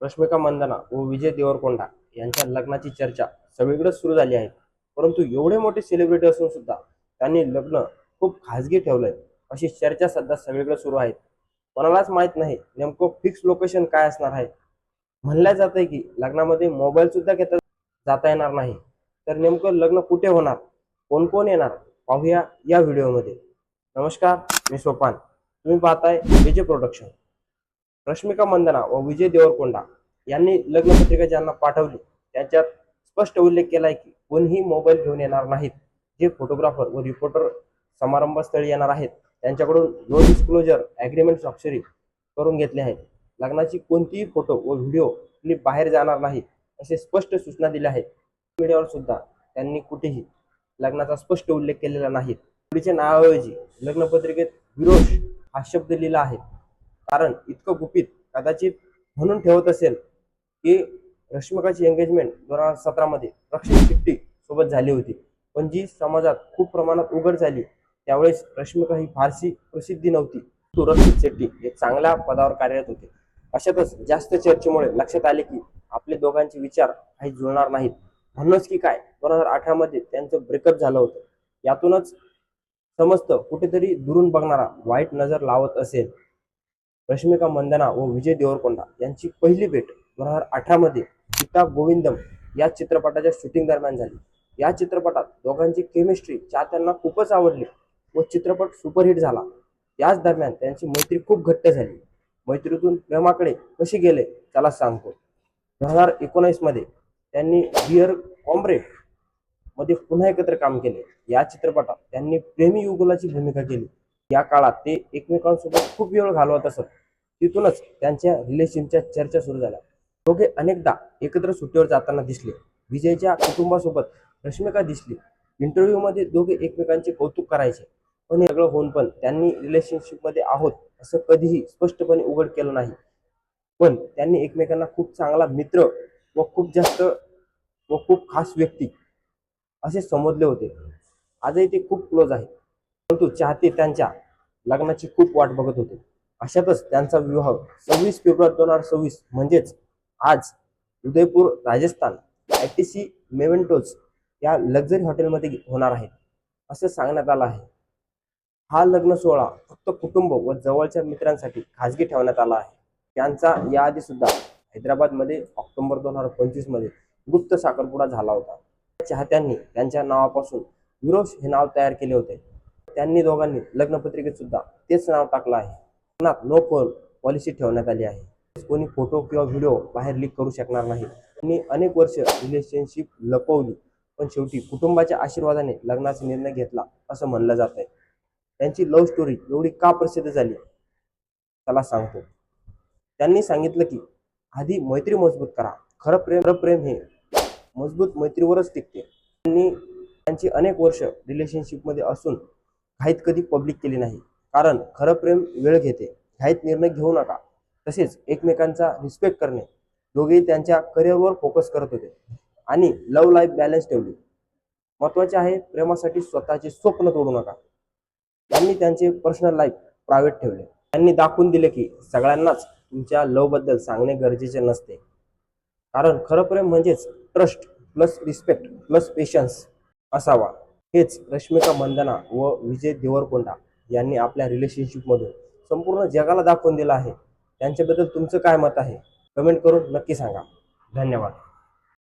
रश्मिका मंदाना व विजय देवरकोंडा यांच्या लग्नाची चर्चा सगळीकडे सुरू झाली आहे. परंतु एवढे मोठे सेलिब्रिटी असून सुद्धा त्यांनी लग्न खूप खासगी ठेवलंय अशी चर्चा सध्या सगळीकडे सुरू आहे. कोणालाच माहित नाही नेमकं फिक्स लोकेशन काय असणार आहे. म्हणलं जात आहे की लग्नामध्ये मोबाईल सुद्धा घेता जाता येणार नाही. तर नेमकं लग्न कुठे होणार, कोण कोण येणार, पाहूया या व्हिडिओमध्ये. नमस्कार, मी सोपान. तुम्ही पाहताय विजय प्रोडक्शन. रश्मिका मंदाना व विजय देवरकोंडा यांनी लग्नपत्रिका ज्यांना पाठवली त्याच्यात स्पष्ट उल्लेख केलाय की कोणीही मोबाईल घेऊन येणार नाहीत. जे फोटोग्राफर व रिपोर्टर समारंभस्थळी येणार आहेत त्यांच्याकडून नो डिस्क्लोजर ॲग्रीमेंट स्वाक्षरी करून घेतले आहेत. लग्नाची कोणतीही फोटो व व्हिडिओ क्लिप बाहेर जाणार नाही असे स्पष्ट सूचना दिल्या आहेत. मीडियावर सुद्धा त्यांनी कुठेही लग्नाचा स्पष्ट उल्लेख केलेला नाही. मुलीच्या नावाऐवजी लग्नपत्रिकेत विरोष हा शब्द लिहिला आहे. कारण इतकं गुपित कदाचित म्हणून ठेवत असेल की रश्मिकाची एंगेजमेंट 2017 मध्ये रक्षित शेट्टी सोबत झाली होती, पण जी समाजात खूप प्रमाणात उघड झाली त्यावेळेस रश्मिका ही फारशी प्रसिद्धी नव्हती. तो रक्षित शेट्टी हे चांगल्या पदावर कार्यरत होते. अशातच जास्त चर्चेमुळे लक्षात आले की आपले दोघांचे विचार काही जुळणार नाहीत. म्हणूनच की काय 2018 मध्ये त्यांचं ब्रेकअप झालं होतं. यातूनच समजतं कुठेतरी दुरून बघणारा वाईट नजर लावत असेल. रश्मिका मंदाना व विजय देवरकोंडा यांची पहिली भेट 2018 मध्ये गीता गोविंदम या चित्रपटाच्या शूटिंग दरम्यान झाली. या चित्रपटात दोघांची केमिस्ट्री चाहत्यांना खूपच आवडली व चित्रपट सुपरहिट झाला. याच दरम्यान त्यांची मैत्री खूप घट्ट झाली. मैत्रीतून प्रेमाकडे कशी गेले त्याला सांगतो. 2019 मध्ये त्यांनी डिअर कॉम्रेड मध्ये पुन्हा एकत्र काम केले. या चित्रपटात त्यांनी प्रेमी युगुलाची भूमिका केली. या काळात ते एकमेकांसोबत खूप वेळ घालवत असत. तिथूनच त्यांच्या रिलेशनच्या चर्चा सुरू झाल्या. दोघे अनेकदा एकत्र सुट्टीवर जाताना दिसले. विजयच्या कुटुंबासोबत रश्मिका दिसली. इंटरव्ह्यू मध्ये दोघे एकमेकांचे कौतुक करायचे. पण हे सगळं होऊन पण त्यांनी रिलेशनशिप मध्ये आहोत असं कधीही स्पष्टपणे उघड केलं नाही. पण त्यांनी एकमेकांना खूप चांगला मित्र व खूप खास व्यक्ती असे समजले होते. आजही ते खूप क्लोज आहे. परंतु चाहते त्यांच्या लग्नाची खूप वाट बघत होते. अशातच त्यांचा विवाह 26 फेब्रुवारी 2026 म्हणजेच आज उदयपूर राजस्थान ITC मेमेंटोज या लक्झरी हॉटेलमध्ये होणार आहे असं सांगण्यात आलं आहे. हा लग्न सोहळा फक्त कुटुंब व जवळच्या मित्रांसाठी खासगी ठेवण्यात आला आहे. त्यांचा याआधी सुद्धा हैदराबादमध्ये ऑक्टोबर 2025 मध्ये गुप्त साखरपुडा झाला होता. चाहत्यांनी त्यांच्या नावापासून विरोश हे नाव तयार केले होते. त्यांनी दोघांनी लग्नपत्रिकेत सुद्धा तेच नाव टाकलं आहे. लग्नात नो फोन पॉलिसी ठेवण्यात आली आहे. कोणी फोटो किंवा व्हिडिओ बाहेर लीक करू शकणार नाही. त्यांनी अनेक वर्ष रिलेशनशिप लपवली पण शेवटी कुटुंबाच्या आशीर्वादाने लग्नाचा निर्णय घेतला असं म्हणलं जात आहे. त्यांची लव्ह स्टोरी एवढी का प्रसिद्ध झाली त्याला सांगतो. त्यांनी सांगितलं की आधी मैत्री मजबूत करा. खरं प्रेम हे मजबूत मैत्रीवरच टिकते. त्यांची अनेक वर्ष रिलेशनशिपमध्ये असून घाईत कधी पब्लिक केली नाही. कारण खरं प्रेम वेळ घेते. घाईत निर्णय घेऊ नका. तसेच एकमेकांचा रिस्पेक्ट करणे. दोघेही त्यांच्या करिअरवर फोकस करत होते आणि लव्ह लाईफ बॅलन्स ठेवली. महत्वाचे आहे प्रेमासाठी स्वतःचे स्वप्न तोडू नका. त्यांनी त्यांचे पर्सनल लाईफ प्रायव्हेट ठेवले. त्यांनी दाखवून दिले की सगळ्यांनाच तुमच्या लव्ह बद्दल सांगणे गरजेचे नसते. कारण खरं प्रेम म्हणजेच trust plus respect plus patience असावा. हेच रश्मिका मंदाना व विजय देवरकोंडा यांनी आपल्या रिलेशनशिपमधून संपूर्ण जगाला दाखवून दिलं आहे. त्यांच्याबद्दल तुमचं काय मत आहे कमेंट करून नक्की सांगा. धन्यवाद.